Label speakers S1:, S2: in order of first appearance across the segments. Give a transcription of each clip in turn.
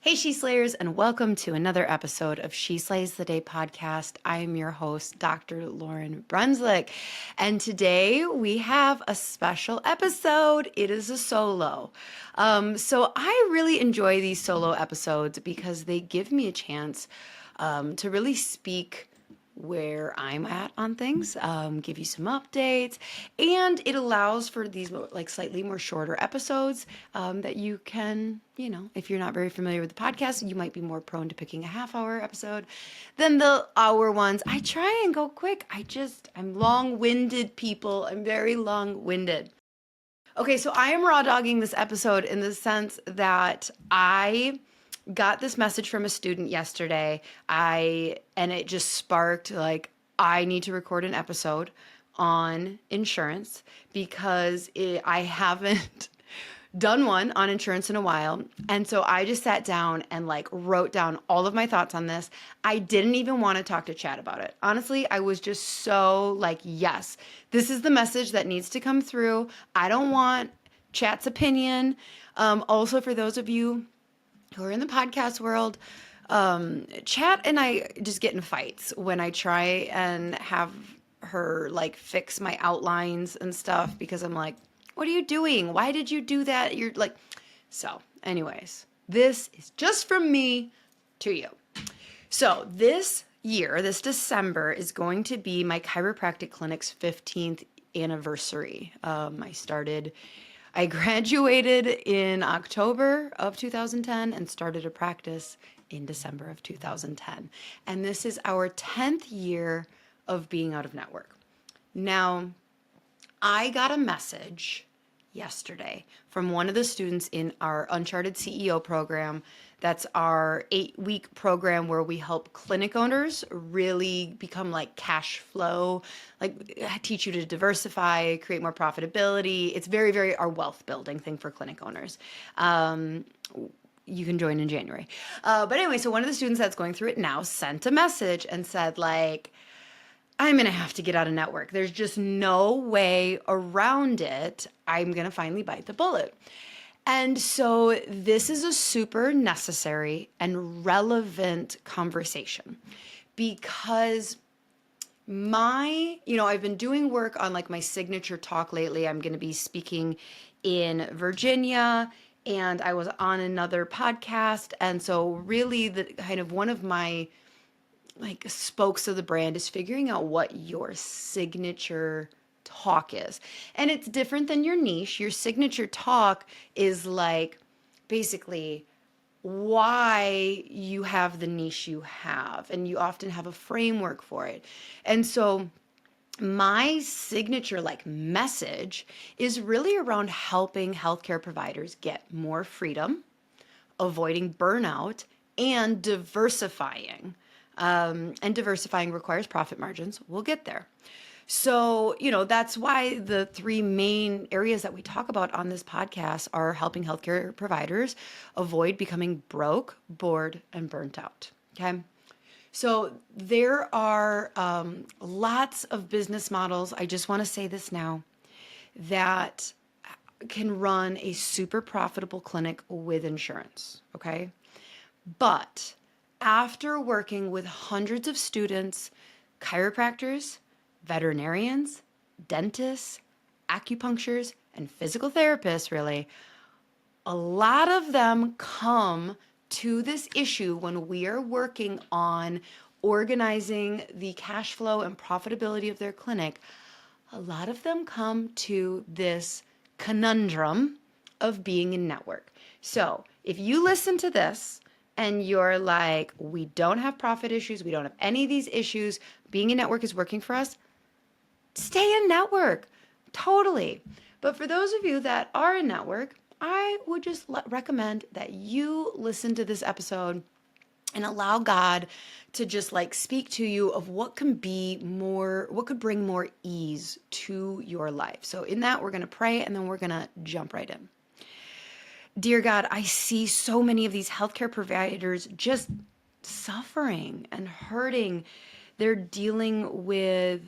S1: Hey, She Slayers, and welcome to another episode of She Slays the Day podcast. I am your host, Dr. Lauryn Brunswick, and today we have a special episode. It is a solo. So I really enjoy these solo episodes because they give me a chance to really speak where I'm at on things, give you some updates, and it allows for these like slightly more shorter episodes that you can, if you're not very familiar with the podcast, you might be more prone to picking a half-hour episode than the hour ones. I try and go quick. I'm long-winded, people. I'm very long-winded. Okay, so I am raw dogging this episode in the sense that I got this message from a student yesterday. And it just sparked like I need to record an episode on insurance because I haven't done one on insurance in a while. And so I just sat down and like wrote down all of my thoughts on this. I didn't even want to talk to Chad about it. Honestly, I was just so like, yes, this is the message that needs to come through. I don't want Chat's opinion. Also, for those of you who are in the podcast world, Chat and I just get in fights when I try and have her like fix my outlines and stuff because I'm like, what are you doing? Why did you do that? You're like, so anyways, this is just from me to you. So this year, this December is going to be my chiropractic clinic's 15th anniversary. I graduated in October of 2010 and started a practice in December of 2010. And this is our 10th year of being out of network. Now, I got a message yesterday from one of the students in our Uncharted CEO program. That's our 8-week program where we help clinic owners really become like cash flow, like teach you to diversify, create more profitability. It's very, very our wealth building thing for clinic owners. You can join in January. But anyway, so one of the students that's going through it now sent a message and said like, I'm going to have to get out of network. There's just no way around it. I'm going to finally bite the bullet. And so this is a super necessary and relevant conversation because I've been doing work on like my signature talk lately. I'm going to be speaking in Virginia and I was on another podcast. And so really the kind of one of my like spokes of the brand is figuring out what your signature talk is. And it's different than your niche. Your signature talk is like basically why you have the niche you have, and you often have a framework for it. And so my signature like message is really around helping healthcare providers get more freedom, avoiding burnout, and diversifying. And diversifying requires profit margins. We'll get there. So, that's why the three main areas that we talk about on this podcast are helping healthcare providers avoid becoming broke, bored, and burnt out. Okay. So there are lots of business models. I just want to say this now that can run a super profitable clinic with insurance. Okay. But after working with hundreds of students, chiropractors, veterinarians, dentists, acupuncturists, and physical therapists, really, a lot of them come to this issue when we are working on organizing the cash flow and profitability of their clinic. A lot of them come to this conundrum of being in network. So if you listen to this, and you're like, we don't have profit issues, we don't have any of these issues, being in network is working for us, stay in network. Totally. But for those of you that are in network, I would just recommend that you listen to this episode and allow God to just like speak to you of what could bring more ease to your life. So in that, we're going to pray and then we're going to jump right in. Dear God, I see so many of these healthcare providers just suffering and hurting. They're dealing with,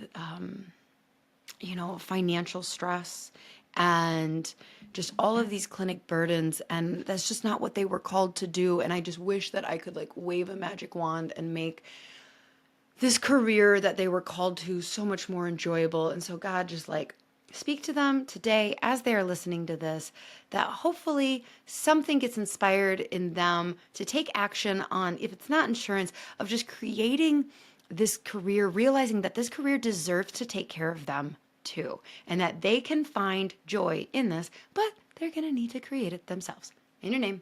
S1: financial stress and just all of these clinic burdens, and that's just not what they were called to do. And I just wish that I could like wave a magic wand and make this career that they were called to so much more enjoyable. And so God, just like speak to them today as they are listening to this, that hopefully something gets inspired in them to take action on, if it's not insurance, of just creating this career, realizing that this career deserves to take care of them too, and that they can find joy in this, but they're going to need to create it themselves. In your name,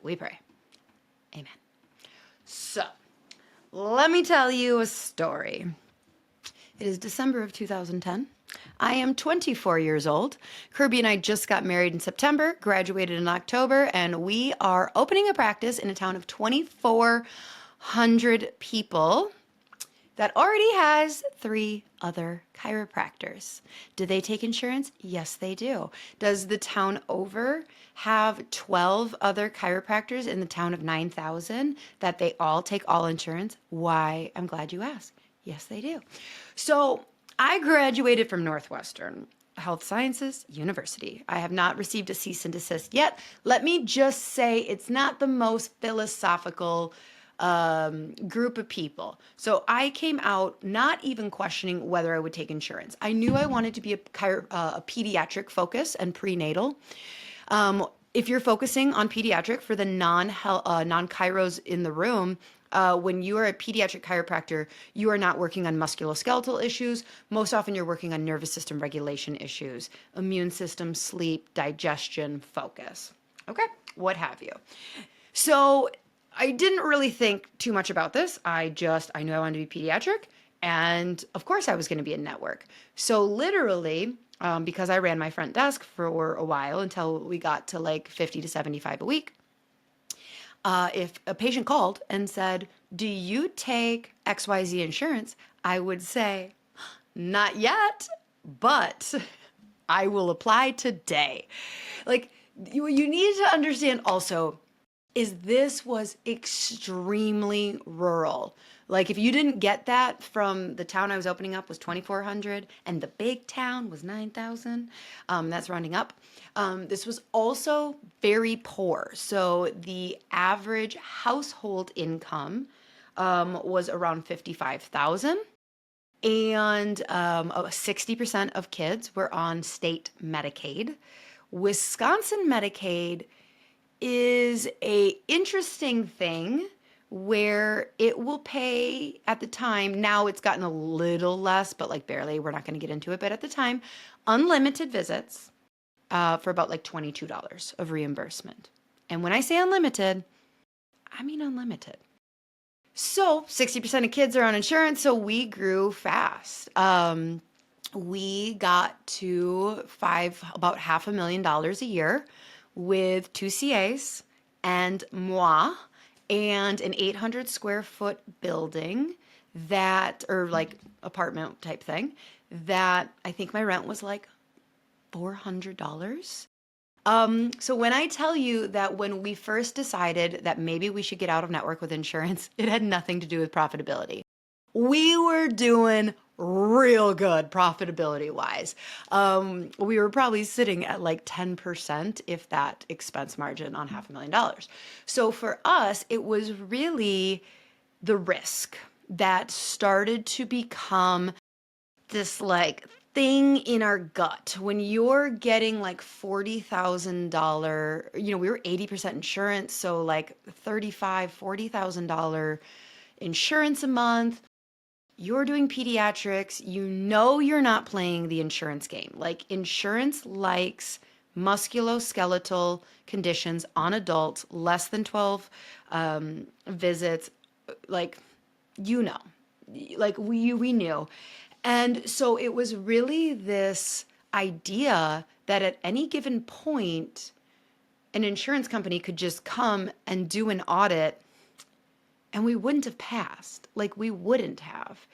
S1: we pray. Amen. So, let me tell you a story. It is December of 2010. I am 24 years old. Kirby and I just got married in September, graduated in October, and we are opening a practice in a town of 2,400 people that already has 3 other chiropractors. Do they take insurance? Yes, they do. Does the town over have 12 other chiropractors in the town of 9,000 that they all take all insurance? Why, I'm glad you asked. Yes, they do. So I graduated from Northwestern Health Sciences University. I have not received a cease and desist yet. Let me just say it's not the most philosophical group of people. So I came out not even questioning whether I would take insurance. I knew I wanted to be a pediatric focus and prenatal. If you're focusing on pediatric, for the non-chiros in the room, when you are a pediatric chiropractor, you are not working on musculoskeletal issues. Most often you're working on nervous system regulation issues, immune system, sleep, digestion, focus. Okay, what have you. So I didn't really think too much about this. I knew I wanted to be pediatric, and of course I was going to be in network. So literally, because I ran my front desk for a while until we got to like 50 to 75 a week, if a patient called and said, do you take XYZ insurance? I would say, not yet, but I will apply today. Like, you need to understand also, this was extremely rural. Like, if you didn't get that from the town I was opening up was 2,400 and the big town was 9,000, that's rounding up. This was also very poor. So the average household income was around 55,000. And 60% of kids were on state Medicaid. Wisconsin Medicaid is a interesting thing where it will pay at the time. Now it's gotten a little less, but like barely. We're not going to get into it. But at the time, unlimited visits for about like $22 of reimbursement. And when I say unlimited, I mean unlimited. So 60% of kids are on insurance, so we grew fast. We got to about $500,000 a year with 2 CAs and moi, and an 800 square foot building or like apartment type thing, that I think my rent was like $400. So when I tell you that when we first decided that maybe we should get out of network with insurance, it had nothing to do with profitability. We were doing real good profitability wise. We were probably sitting at like 10%, if that, expense margin on $500,000. So for us, it was really the risk that started to become this like thing in our gut. When you're getting like $40,000, we were 80% insurance, so like $40,000 insurance a month. You're doing pediatrics, you're not playing the insurance game. Like, insurance likes musculoskeletal conditions on adults, less than 12 visits, like, like we knew. And so it was really this idea that at any given point, an insurance company could just come and do an audit and we wouldn't have passed. Like, we wouldn't have.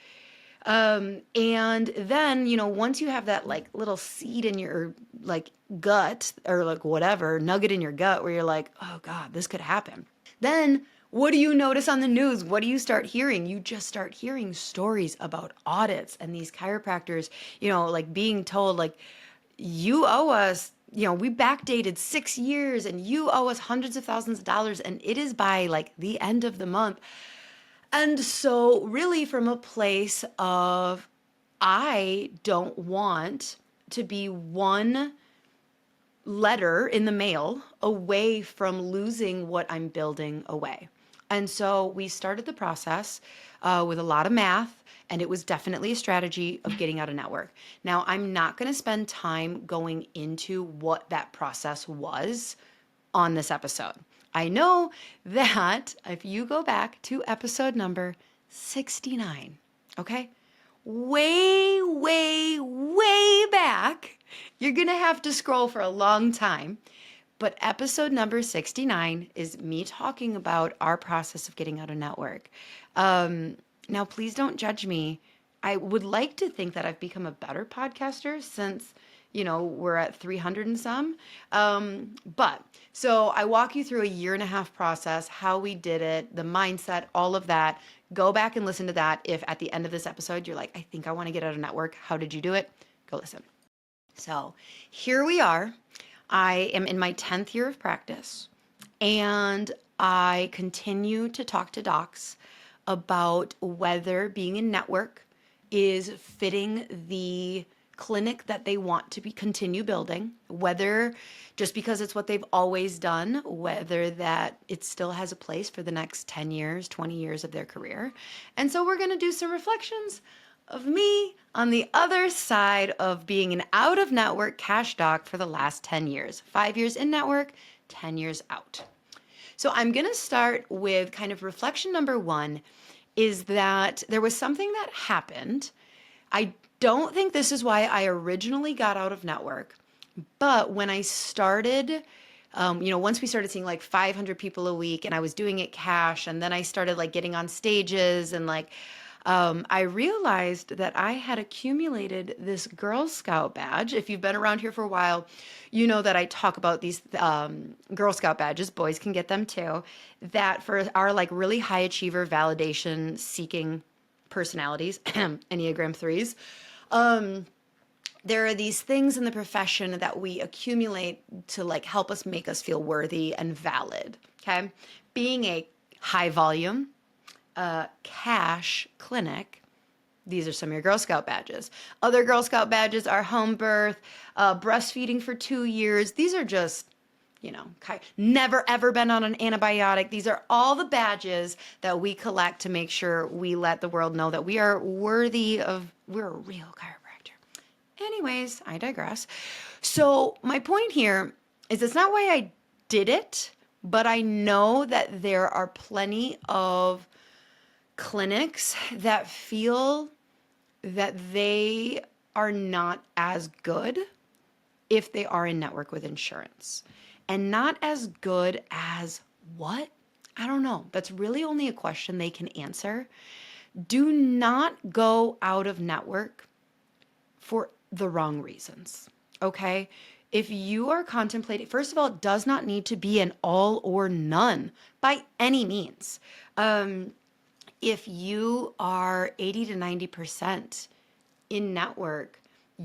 S1: And then, once you have that like little seed in your like gut, or like whatever, nugget in your gut where you're like, oh God, this could happen. Then what do you notice on the news? What do you start hearing? You just start hearing stories about audits and these chiropractors, like being told like, you owe us we backdated 6 years and you owe us hundreds of thousands of dollars and it is by like the end of the month. And so really from a place of, I don't want to be one letter in the mail away from losing what I'm building away. And so we started the process with a lot of math, and it was definitely a strategy of getting out of network. Now, I'm not going to spend time going into what that process was on this episode. I know that if you go back to episode number 69, okay, way, way, way back, you're going to have to scroll for a long time. But episode number 69 is me talking about our process of getting out of network. Now, please don't judge me. I would like to think that I've become a better podcaster since, we're at 300 and some. But so I walk you through a 1.5 year process, how we did it, the mindset, all of that. Go back and listen to that. If at the end of this episode, you're like, I think I want to get out of network. How did you do it? Go listen. So here we are. I am in my 10th year of practice, and I continue to talk to docs about whether being in network is fitting the clinic that they want to continue building, whether just because it's what they've always done, whether that it still has a place for the next 10 years, 20 years of their career. And so we're going to do some reflections of me on the other side of being an out of network cash doc for the last 10 years, 5 years in network, 10 years out. So I'm going to start with kind of reflection number 1 is that there was something that happened. I don't think this is why I originally got out of network, but when I started, once we started seeing like 500 people a week and I was doing it cash, and then I started like getting on stages and I realized that I had accumulated this Girl Scout badge. If you've been around here for a while, you know that I talk about these Girl Scout badges. Boys can get them too. That for our like really high achiever, validation seeking personalities, Enneagram 3s. There are these things in the profession that we accumulate to like help us make us feel worthy and valid. Okay. Being a high volume, cash clinic. These are some of your Girl Scout badges. Other Girl Scout badges are home birth, breastfeeding for 2 years. These are just, never ever been on an antibiotic. These are all the badges that we collect to make sure we let the world know that we are worthy of, we're a real chiropractor. Anyways, I digress. So my point here is it's not why I did it, but I know that there are plenty of clinics that feel that they are not as good if they are in network with insurance, and not as good as what? I don't know. That's really only a question they can answer. Do not go out of network for the wrong reasons. Okay? If you are contemplating, first of all, it does not need to be an all or none by any means. If you are 80 to 90% in network,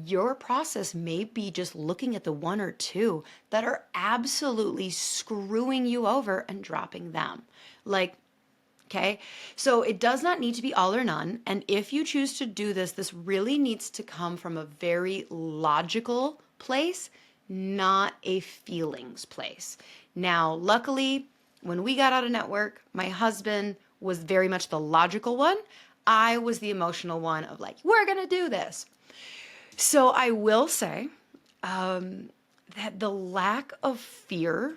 S1: your process may be just looking at the 1 or 2 that are absolutely screwing you over and dropping them. Okay, so it does not need to be all or none. And if you choose to do this, this really needs to come from a very logical place, not a feelings place. Now, luckily, when we got out of network, my husband was very much the logical one. I was the emotional one of like, we're going to do this. So I will say that the lack of fear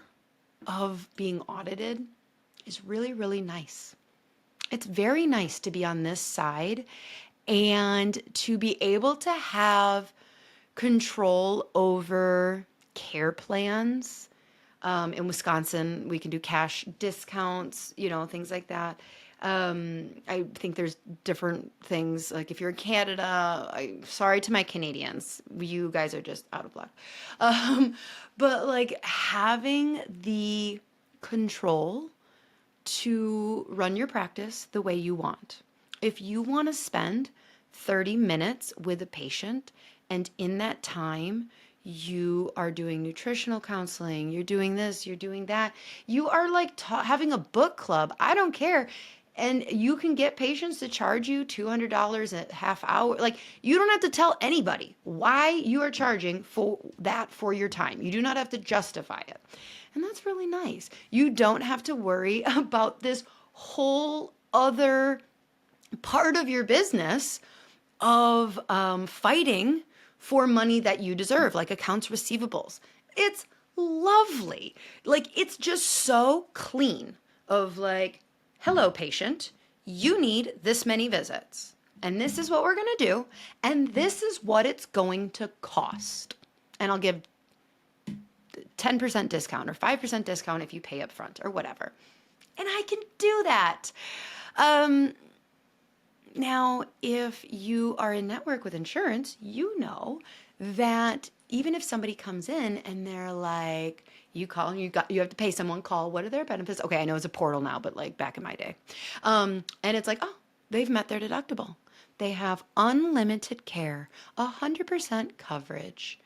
S1: of being audited is really, really nice. It's very nice to be on this side and to be able to have control over care plans. In Wisconsin, we can do cash discounts, things like that. I think there's different things. Like if you're in Canada, sorry to my Canadians, you guys are just out of luck. But like having the control to run your practice the way you want. If you want to spend 30 minutes with a patient and in that time you are doing nutritional counseling, you're doing this, you're doing that. You are like having a book club. I don't care. And you can get patients to charge you $200 a half hour. Like, you don't have to tell anybody why you are charging for that for your time. You do not have to justify it. And that's really nice. You don't have to worry about this whole other part of your business of fighting for money that you deserve, like accounts receivables. It's lovely. Like, it's just so clean of like, hello, patient, you need this many visits. And this is what we're going to do. And this is what it's going to cost. And I'll give 10% discount or 5% discount if you pay up front or whatever. And I can do that. Now, if you are in network with insurance, you know that even if somebody comes in and they're like, you call and you have to pay someone, call, what are their benefits? Okay, I know it's a portal now, but like back in my day. And it's like, oh, they've met their deductible. They have unlimited care, 100% coverage.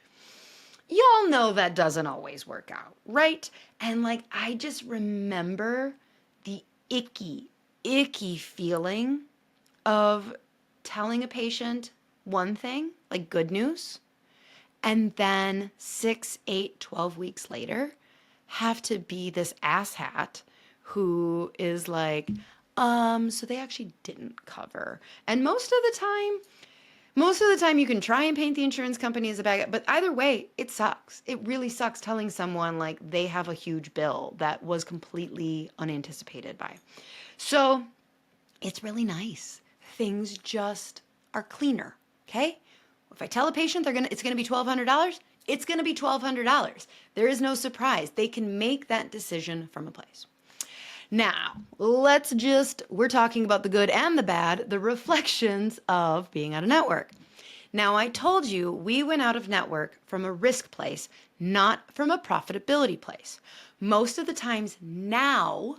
S1: Y'all know that doesn't always work out, right? And like, I just remember the icky feeling of telling a patient one thing, like good news, and then 6, 8, 12 weeks later, have to be this asshat who is like, so they actually didn't cover. And most of the time you can try and paint the insurance company as a bad guy, but either way, it sucks. It really sucks telling someone like they have a huge bill that was completely unanticipated by. So it's really nice. Things just are cleaner, okay? If I tell a patient it's gonna be $1,200, it's gonna be $1,200. There is no surprise. They can make that decision from a place. Now, we're talking about the good and the bad, the reflections of being out of network. Now, I told you we went out of network from a risk place, not from a profitability place. Most of the times now,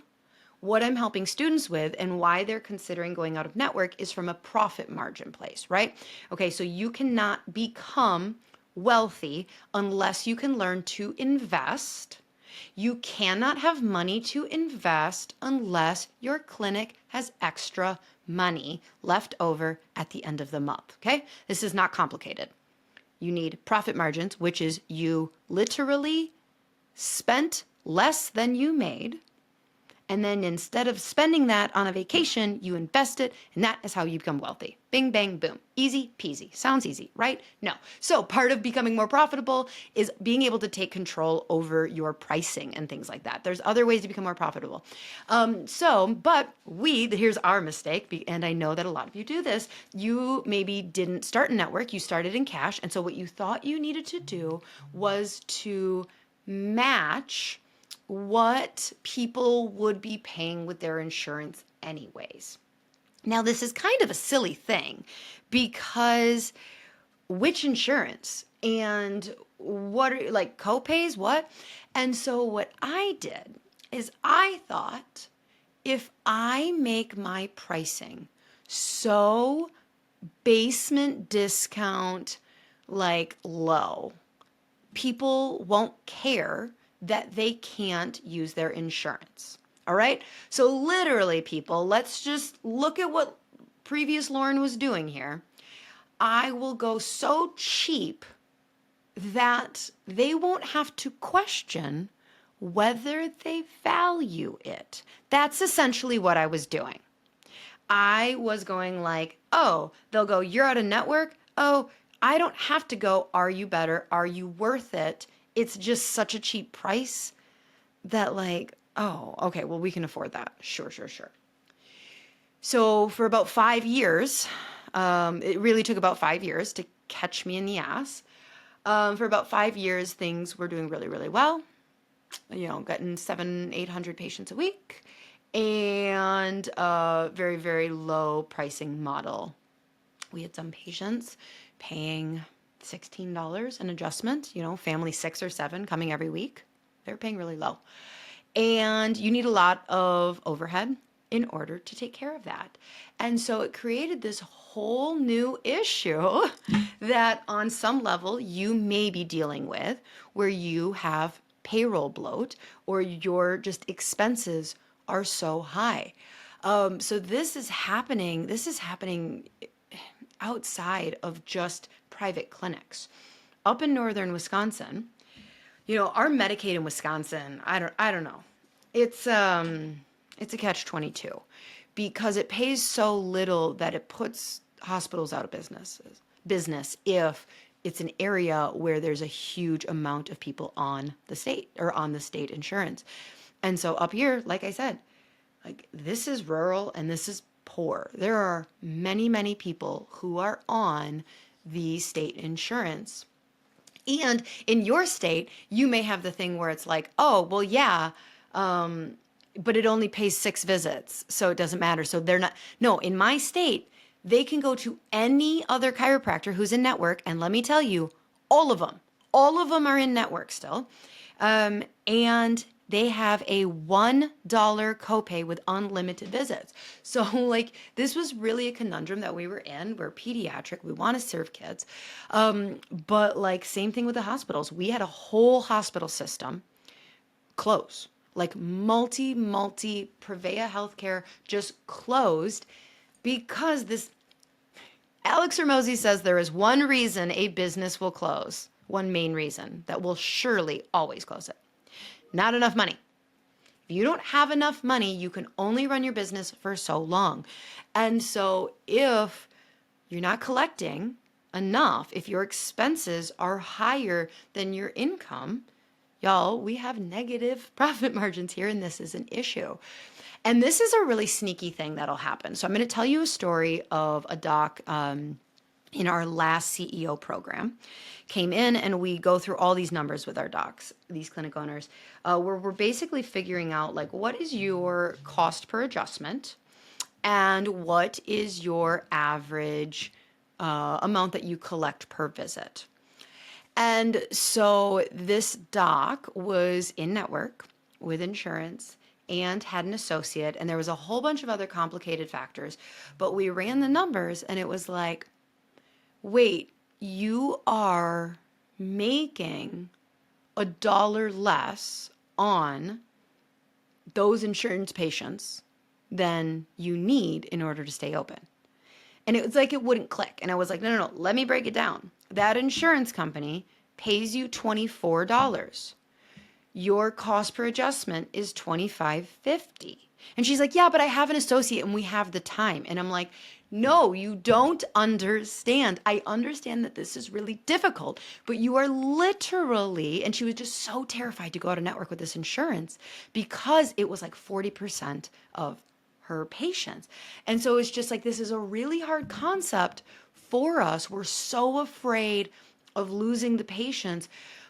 S1: what I'm helping students with and why they're considering going out of network is from a profit margin place, right? Okay, so you cannot become wealthy unless you can learn to invest. You cannot have money to invest unless your clinic has extra money left over at the end of the month, okay? This is not complicated. You need profit margins, which is you literally spent less than you made. And then instead of spending that on a vacation, you invest it, and that is how you become wealthy. Bing, bang, boom. Easy peasy. Sounds easy, right? No. So part of becoming more profitable is being able to take control over your pricing and things like that. There's other ways to become more profitable. Here's our mistake, and I know that a lot of you do this. You maybe didn't start in network, you started in cash, and so what you thought you needed to do was to match what people would be paying with their insurance anyways. Now, this is kind of a silly thing because which insurance and what are like copays, what? And so what I did is I thought if I make my pricing so basement discount like low, people won't care that they can't use their insurance. All right? So literally, people, let's just look at what previous Lauryn was doing here. I will go so cheap that they won't have to question whether they value it. That's essentially what I was doing. I was going like, oh, they'll go, you're out of network? Oh, I don't have to go, are you better? Are you worth it? It's just such a cheap price that like, oh, okay, well, we can afford that. Sure. So for about 5 years, it really took about 5 years to catch me in the ass. For about 5 years, things were doing really, really well. You know, getting 700-800 patients a week and a very, very low pricing model. We had some patients paying $16 an adjustment, you know, family 6 or 7 coming every week. They're paying really low. And you need a lot of overhead. in order to take care of that. And so it created this whole new issue that on some level you may be dealing with, where you have payroll bloat or your just expenses are so high. So this is happening. This is happening outside of just private clinics. Up in northern Wisconsin, our Medicaid in Wisconsin, I don't know. It's a catch-22 because it pays so little that it puts hospitals out of business if it's an area where there's a huge amount of people on the state or on the state insurance. And so up here, like I said, like this is rural and this is poor. There are many, many people who are on the state insurance. And in your state, you may have the thing where it's like, oh, well, yeah, but it only pays 6 visits, so it doesn't matter. So they're not, no, in my state, they can go to any other chiropractor who's in network. And let me tell you, all of them are in network still. And they have a $1 copay with unlimited visits. So like this was really a conundrum that we were in. We're pediatric. We want to serve kids. But like same thing with the hospitals. We had a whole hospital system close. Like multi Prevea Healthcare just closed because this Alex Hormozy says there is one reason a business will close. One main reason that will surely always close it. Not enough money. If you don't have enough money, you can only run your business for so long. And so if you're not collecting enough, if your expenses are higher than your income, y'all, we have negative profit margins here, and this is an issue. And this is a really sneaky thing that'll happen. So I'm going to tell you a story of a doc in our last CEO program. Came in and we go through all these numbers with our docs, these clinic owners, where we're basically figuring out like what is your cost per adjustment and what is your average amount that you collect per visit. And so this doc was in network with insurance and had an associate, and there was a whole bunch of other complicated factors, but we ran the numbers and it was like, wait, you are making $1 less on those insurance patients than you need in order to stay open. And it was like it wouldn't click. And I was like, no, let me break it down. That insurance company pays you $24. Your cost per adjustment is $25.50. And she's like, yeah, but I have an associate and we have the time. And I'm like, no, you don't understand. I understand that this is really difficult, but you are literally, and she was just so terrified to go out of network with this insurance because it was like 40% of her patients. And so it's just like, this is a really hard concept for us. We're so afraid of losing the patients.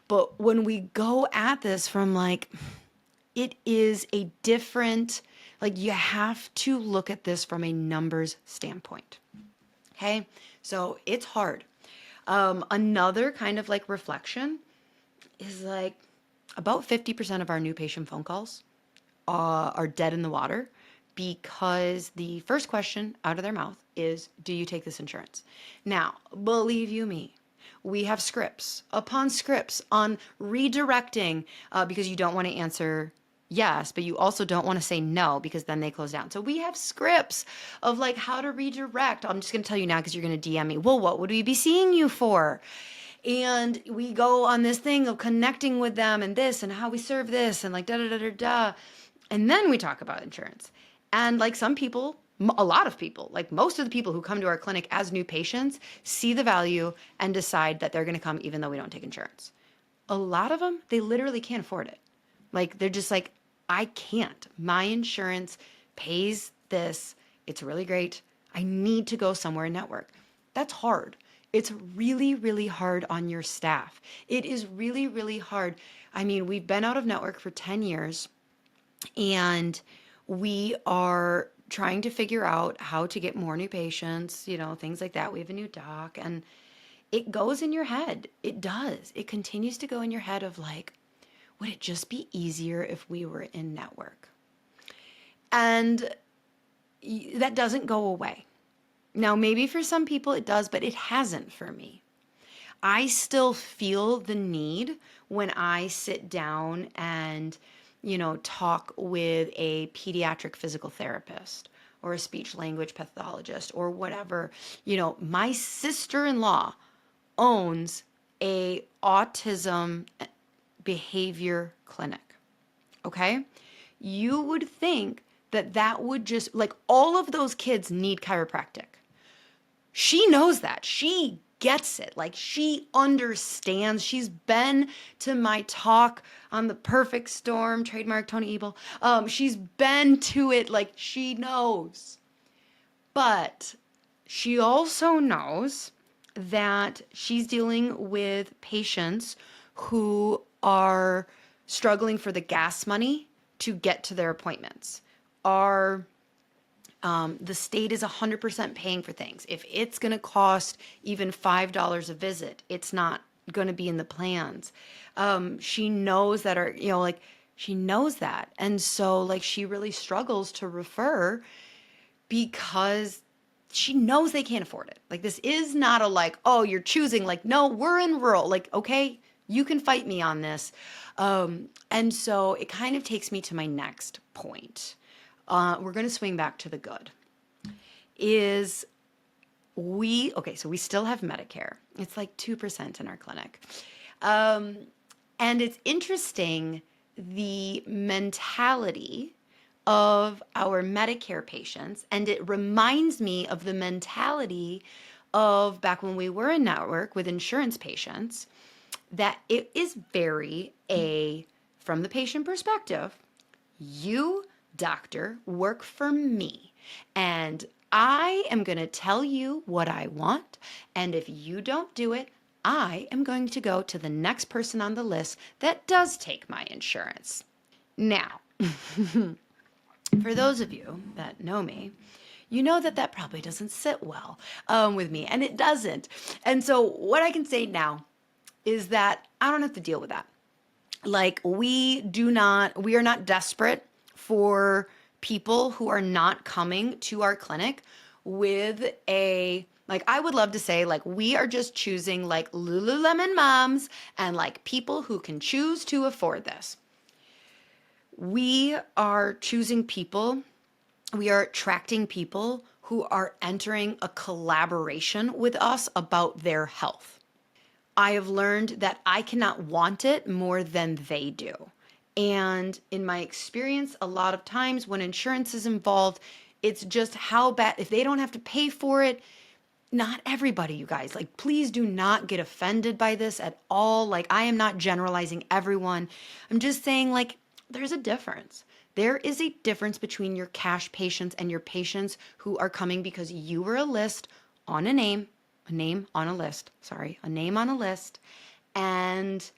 S1: But when we go at this from like, it is a different, like you have to look at this from a numbers standpoint. Okay, so it's hard. Another kind of like reflection is like about 50% of our new patient phone calls are dead in the water because the first question out of their mouth is, do you take this insurance? Now, believe you me, we have scripts upon scripts on redirecting because you don't want to answer yes, but you also don't want to say no because then they close down. So we have scripts of like how to redirect. I'm just going to tell you now because you're going to DM me. Well, what would we be seeing you for? And we go on this thing of connecting with them and this and how we serve this and like da da da da da. And then we talk about insurance. And like some people, a lot of people, like most of the people who come to our clinic as new patients see the value and decide that they're going to come even though we don't take insurance. A lot of them, they literally can't afford it. Like they're just like, I can't. My insurance pays this. It's really great. I need to go somewhere in network. That's hard. It's really, really hard on your staff. It is really, really hard. I mean, we've been out of network for 10 years and we are trying to figure out how to get more new patients, things like that. We have a new doc and it goes in your head. It does. It continues to go in your head of like, would it just be easier if we were in network? And that doesn't go away. Now, maybe for some people it does, but it hasn't for me. I still feel the need when I sit down and, talk with a pediatric physical therapist or a speech language pathologist or whatever. My sister-in-law owns a autism behavior clinic. Okay? You would think that that would just, like, all of those kids need chiropractic. She knows that. She gets it. Like, she understands. She's been to my talk on the perfect storm, trademark Tony Ebel. She's been to it. Like, she knows. But she also knows that she's dealing with patients who are struggling for the gas money to get to their appointments. The state is 100% paying for things. If it's going to cost even $5 a visit, it's not going to be in the plans. She knows that she knows that. And so, like, she really struggles to refer because she knows they can't afford it. Like, this is not a, like, oh, you're choosing, like, no, we're in rural. Like, okay, you can fight me on this. And so it kind of takes me to my next point. We're going to swing back to the good. So we still have Medicare. It's like 2% in our clinic. And it's interesting, the mentality of our Medicare patients, and it reminds me of the mentality of back when we were in network with insurance patients, that it is from the patient perspective, you, doctor, work for me, and I am going to tell you what I want, and if you don't do it, I am going to go to the next person on the list that does take my insurance. Now, for those of you that know me, you know that probably doesn't sit well with me, and it doesn't. And so what I can say now is that I don't have to deal with that. Like, we are not desperate for people who are not coming to our clinic with I would love to say, like, we are just choosing, like, Lululemon moms and, like, people who can choose to afford this. We are choosing people, we are attracting people who are entering a collaboration with us about their health. I have learned that I cannot want it more than they do. And in my experience, a lot of times when insurance is involved, it's just how bad, if they don't have to pay for it, not everybody, you guys, like, please do not get offended by this at all. Like, I am not generalizing everyone. I'm just saying, like, there's a difference. There is a difference between your cash patients and your patients who are coming because you were a list on a name on a list, and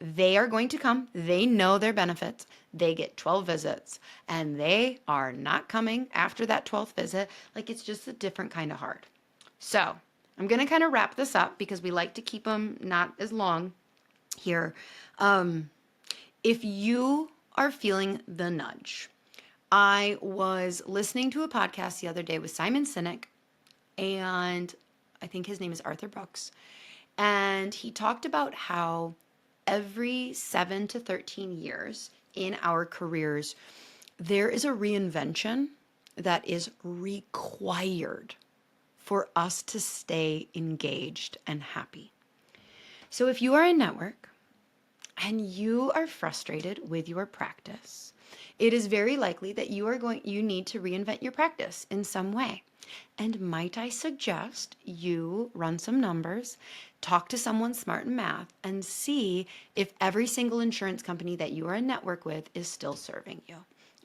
S1: they are going to come. They know their benefits. They get 12 visits, and they are not coming after that 12th visit. Like, it's just a different kind of hard. So I'm going to kind of wrap this up because we like to keep them not as long here. If you are feeling the nudge, I was listening to a podcast the other day with Simon Sinek, and I think his name is Arthur Brooks. And he talked about how every 7 to 13 years in our careers, there is a reinvention that is required for us to stay engaged and happy. So if you are in network and you are frustrated with your practice, it is very likely that you need to reinvent your practice in some way. And might I suggest you run some numbers, talk to someone smart in math, and see if every single insurance company that you are in network with is still serving you.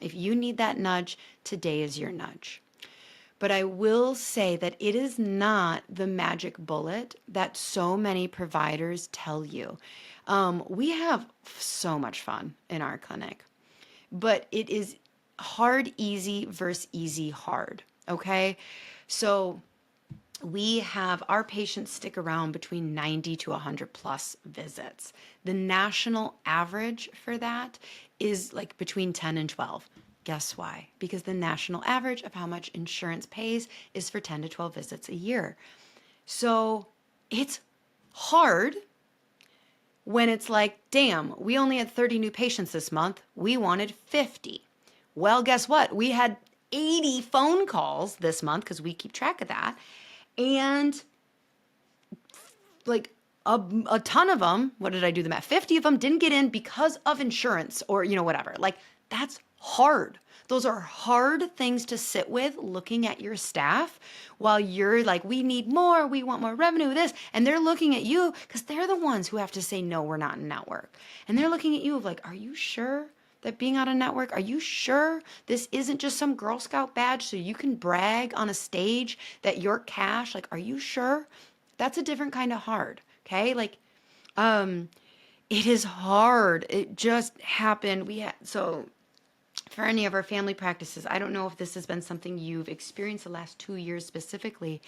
S1: If you need that nudge, today is your nudge. But I will say that it is not the magic bullet that so many providers tell you. We have so much fun in our clinic, but it is hard, easy versus easy, hard. Okay. So we have our patients stick around between 90 to 100 plus visits. The national average for that is like between 10 and 12. Guess why? Because the national average of how much insurance pays is for 10 to 12 visits a year. So it's hard when it's like, damn, we only had 30 new patients this month. We wanted 50. Well, guess what? We had 80 phone calls this month because we keep track of that. And like a ton of them, what did I do the math? 50 of them didn't get in because of insurance or, whatever. Like, that's hard. Those are hard things to sit with looking at your staff while you're like, we need more, we want more revenue, this. And they're looking at you because they're the ones who have to say, no, we're not in network. And they're looking at you of like, are you sure that being on a network, are you sure this isn't just some Girl Scout badge so you can brag on a stage that you're cash? Like, are you sure? That's a different kind of hard. Okay. Like, it is hard. It just happened. So for any of our family practices, I don't know if this has been something you've experienced the last 2 years specifically,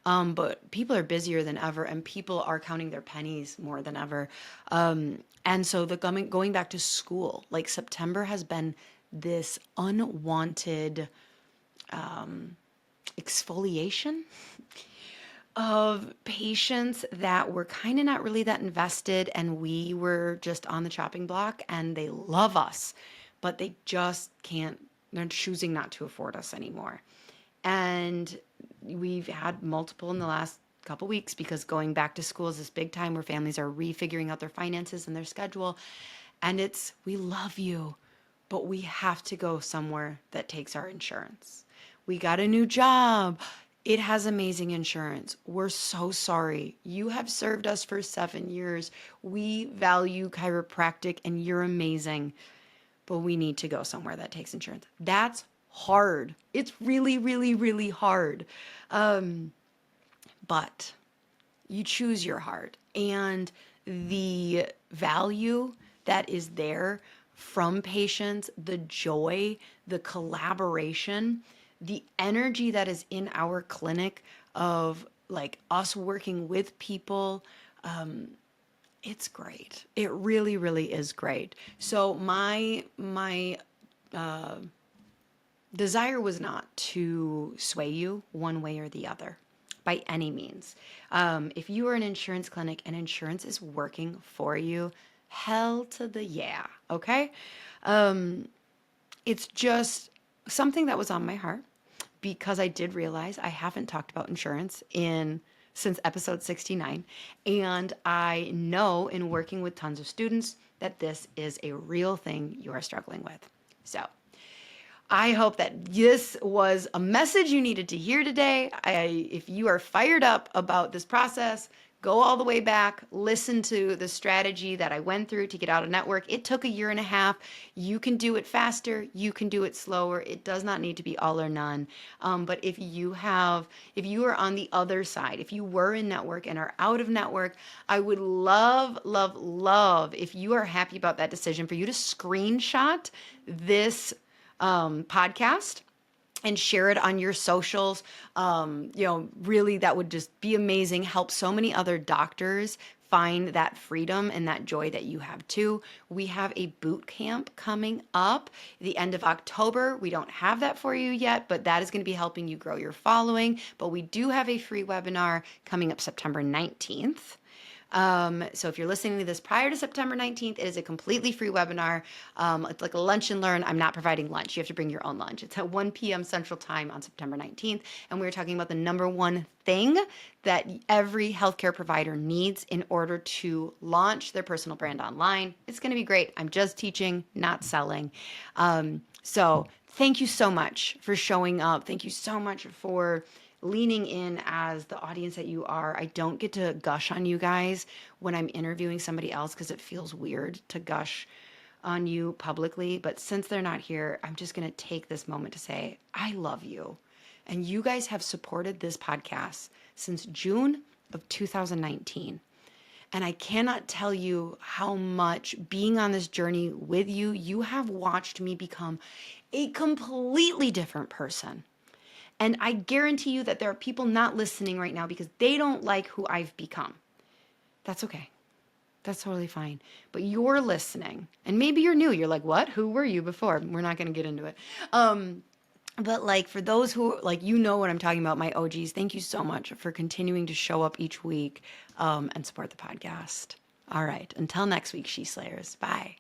S1: but people are busier than ever and people are counting their pennies more than ever. And so going back to school, like September has been this unwanted exfoliation of patients that were kind of not really that invested, and we were just on the chopping block, and they love us, but they just can't, they're choosing not to afford us anymore. And we've had multiple in the last couple weeks because going back to school is this big time where families are refiguring out their finances and their schedule. And it's, we love you, but we have to go somewhere that takes our insurance. We got a new job. It has amazing insurance. We're so sorry. You have served us for 7 years. We value chiropractic and you're amazing, but we need to go somewhere that takes insurance. That's hard. It's really, really, really hard. But you choose your heart, and the value that is there from patients, the joy, the collaboration, the energy that is in our clinic of like us working with people, it's great. It really, really is great. So my desire was not to sway you one way or the other by any means. If you are an insurance clinic and insurance is working for you, hell to the yeah, okay? It's just something that was on my heart because I did realize I haven't talked about insurance since episode 69. And I know in working with tons of students that this is a real thing you are struggling with. So I hope that this was a message you needed to hear today. If you are fired up about this process, go all the way back, listen to the strategy that I went through to get out of network. It took 1.5 years. You can do it faster. You can do it slower. It does not need to be all or none. But if you are on the other side, if you were in network and are out of network, I would love, love, love if you are happy about that decision for you to screenshot this podcast and share it on your socials. Really that would just be amazing. Help so many other doctors find that freedom and that joy that you have too. We have a boot camp coming up the end of October. We don't have that for you yet, but that is going to be helping you grow your following. But we do have a free webinar coming up September 19th. So if you're listening to this prior to September 19th, it is a completely free webinar. It's like a lunch and learn. I'm not providing lunch. You have to bring your own lunch. It's at 1 p.m. Central Time on September 19th. And we're talking about the number one thing that every healthcare provider needs in order to launch their personal brand online. It's going to be great. I'm just teaching, not selling. So thank you so much for showing up. Thank you so much for leaning in as the audience that you are. I don't get to gush on you guys when I'm interviewing somebody else because it feels weird to gush on you publicly. But since they're not here, I'm just going to take this moment to say, I love you. And you guys have supported this podcast since June of 2019. And I cannot tell you how much being on this journey with you, you have watched me become a completely different person. And I guarantee you that there are people not listening right now because they don't like who I've become. That's okay. That's totally fine. But you're listening. And maybe you're new. You're like, what? Who were you before? We're not going to get into it. But like for those who like, you know what I'm talking about, my OGs, thank you so much for continuing to show up each week and support the podcast. All right. Until next week, She Slayers. Bye.